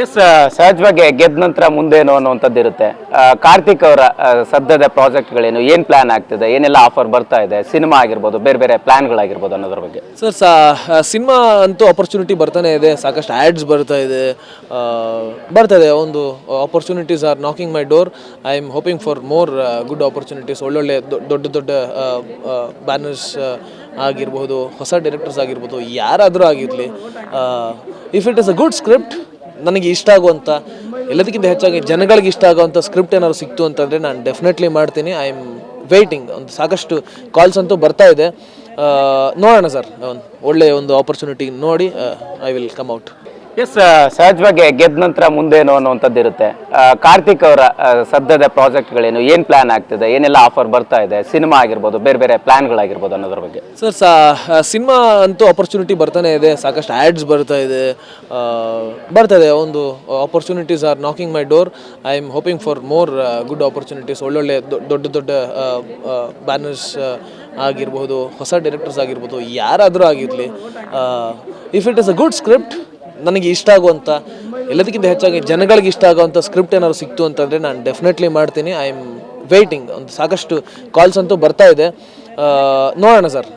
S ಸಹಜವಾಗಿ ಗೆದ್ದ ನಂತರ ಮುಂದೇನು ಅನ್ನುವಂಥದ್ದು ಇರುತ್ತೆ. ಕಾರ್ತಿಕ್ ಅವರ ಸದ್ಯದ ಪ್ರಾಜೆಕ್ಟ್ಗಳೇನು, ಏನು ಪ್ಲಾನ್ ಆಗ್ತಿದೆ, ಏನೆಲ್ಲ ಆಫರ್ ಬರ್ತಾ ಇದೆ, ಸಿನಿಮಾ ಆಗಿರ್ಬೋದು, ಬೇರೆ ಬೇರೆ ಪ್ಲಾನ್ಗಳಾಗಿರ್ಬೋದು ಅನ್ನೋದ್ರ ಬಗ್ಗೆ. ಸರ್ ಸಿನಿಮಾ ಅಂತೂ ಆಪರ್ಚುನಿಟಿ ಬರ್ತಾನೆ ಇದೆ, ಸಾಕಷ್ಟು ಆ್ಯಡ್ಸ್ ಬರ್ತಾ ಇದೆ, ಒಂದು opportunities R knocking my door. I am hoping for more good opportunities. ಒಳ್ಳೊಳ್ಳೆ ದೊಡ್ಡ ದೊಡ್ಡ ಬ್ಯಾನರ್ಸ್ ಆಗಿರ್ಬೋದು, ಹೊಸ ಡೈರೆಕ್ಟರ್ಸ್ ಆಗಿರ್ಬೋದು, ಯಾರಾದರೂ ಆಗಿರಲಿ, if it is a good script, ನನಗೆ ಇಷ್ಟ ಆಗುವಂಥ, ಎಲ್ಲದಕ್ಕಿಂತ ಹೆಚ್ಚಾಗಿ ಜನಗಳಿಗೆ ಇಷ್ಟ ಆಗುವಂಥ ಸ್ಕ್ರಿಪ್ಟ್ ಏನಾದ್ರು ಸಿಕ್ತು ಅಂತಂದರೆ ನಾನು ಡೆಫಿನೆಟ್ಲಿ ಮಾಡ್ತೀನಿ. I am waiting. ಒಂದು ಸಾಕಷ್ಟು ಕಾಲ್ಸ್ ಅಂತೂ ಬರ್ತಾ ಇದೆ. ನೋಡೋಣ ಸರ್, ಒಳ್ಳೆಯ ಒಂದು ಆಪರ್ಚುನಿಟಿ ನೋಡಿ I will come out. Yes ಸಹಜವಾಗಿ ಗೆದ್ದ ನಂತರ ಮುಂದೇನು ಅನ್ನುವಂಥದ್ದು ಇರುತ್ತೆ. ಕಾರ್ತಿಕ್ ಅವರ ಸದ್ಯದ ಪ್ರಾಜೆಕ್ಟ್ಗಳೇನು, ಏನು ಪ್ಲಾನ್ ಆಗ್ತಿದೆ, ಏನೆಲ್ಲ ಆಫರ್ ಬರ್ತಾ ಇದೆ, ಸಿನಿಮಾ ಆಗಿರ್ಬೋದು, ಬೇರೆ ಬೇರೆ ಪ್ಲಾನ್ಗಳಾಗಿರ್ಬೋದು ಅನ್ನೋದ್ರ ಬಗ್ಗೆ. ಸರ್ ಸಿನಿಮಾ ಅಂತೂ ಆಪರ್ಚುನಿಟಿ ಬರ್ತಾನೆ ಇದೆ, ಸಾಕಷ್ಟು ಆ್ಯಡ್ಸ್ ಬರ್ತಾ ಇದೆ, ಒಂದು opportunities R knocking my door. I am hoping for more good opportunities. ಒಳ್ಳೊಳ್ಳೆ ದೊಡ್ಡ ದೊಡ್ಡ ಬ್ಯಾನರ್ಸ್ ಆಗಿರ್ಬೋದು, ಹೊಸ ಡೈರೆಕ್ಟರ್ಸ್ ಆಗಿರ್ಬೋದು, ಯಾರಾದರೂ ಆಗಿರಲಿ, if it is a good script, ನನಗೆ ಇಷ್ಟ ಆಗುವಂಥ, ಎಲ್ಲದಕ್ಕಿಂತ ಹೆಚ್ಚಾಗಿ ಜನಗಳಿಗೆ ಇಷ್ಟ ಆಗುವಂಥ ಸ್ಕ್ರಿಪ್ಟ್ ಏನಾದ್ರು ಸಿಕ್ತು ಅಂತಂದರೆ ನಾನು ಡೆಫಿನೆಟ್ಲಿ ಮಾಡ್ತೀನಿ. I am waiting. ಒಂದು ಸಾಕಷ್ಟು ಕಾಲ್ಸ್ ಅಂತೂ ಬರ್ತಾ ಇದೆ. ನೋಡೋಣ ಸರ್,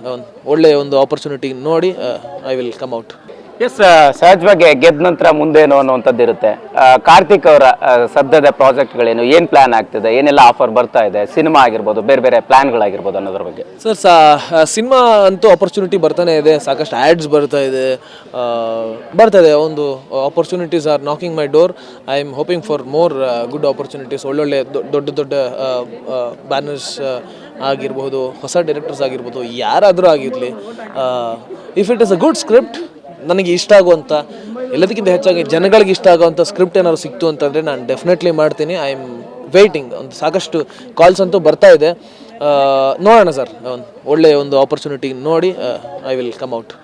ಒಳ್ಳೆಯ ಒಂದು ಆಪರ್ಚುನಿಟಿ ನೋಡಿ I will come out. Yes ಸಹಜವಾಗಿ ಗೆದ್ದ ನಂತರ ಮುಂದೇನು ಅನ್ನುವಂಥದ್ದು ಇರುತ್ತೆ. ಕಾರ್ತಿಕ್ ಅವರ ಸದ್ಯದ ಪ್ರಾಜೆಕ್ಟ್ಗಳೇನು, ಏನು ಪ್ಲಾನ್ ಆಗ್ತಿದೆ, ಏನೆಲ್ಲ ಆಫರ್ ಬರ್ತಾ ಇದೆ, ಸಿನಿಮಾ ಆಗಿರ್ಬೋದು, ಬೇರೆ ಬೇರೆ ಪ್ಲಾನ್ಗಳಾಗಿರ್ಬೋದು ಅನ್ನೋದ್ರ ಬಗ್ಗೆ. ಸರ್ ಸಿನಿಮಾ ಅಂತೂ ಆಪರ್ಚುನಿಟಿ ಬರ್ತಾನೆ ಇದೆ, ಸಾಕಷ್ಟು ಆ್ಯಡ್ಸ್ ಬರ್ತಾ ಇದೆ, ಒಂದು opportunities R knocking my door. I am hoping for more good opportunities. ಒಳ್ಳೊಳ್ಳೆ ದೊಡ್ಡ ದೊಡ್ಡ ಬ್ಯಾನರ್ಸ್ ಆಗಿರ್ಬೋದು, ಹೊಸ ಡೈರೆಕ್ಟರ್ಸ್ ಆಗಿರ್ಬೋದು, ಯಾರಾದರೂ ಆಗಿರಲಿ, if it is a good script, ನನಗೆ ಇಷ್ಟ ಆಗುವಂಥ, ಎಲ್ಲದಕ್ಕಿಂತ ಹೆಚ್ಚಾಗಿ ಜನಗಳಿಗೆ ಇಷ್ಟ ಆಗುವಂಥ ಸ್ಕ್ರಿಪ್ಟ್ ಏನಾದ್ರು ಸಿಕ್ತು ಅಂತಂದರೆ ನಾನು ಡೆಫಿನೆಟ್ಲಿ ಮಾಡ್ತೀನಿ. I am waiting. ಒಂದು ಸಾಕಷ್ಟು ಕಾಲ್ಸ್ ಅಂತೂ ಬರ್ತಾ ಇದೆ. ನೋಡೋಣ ಸರ್, ಒಳ್ಳೆಯ ಒಂದು ಆಪರ್ಚುನಿಟಿ ನೋಡಿ ಐ ವಿಲ್ ಕಮ್ ಔಟ್.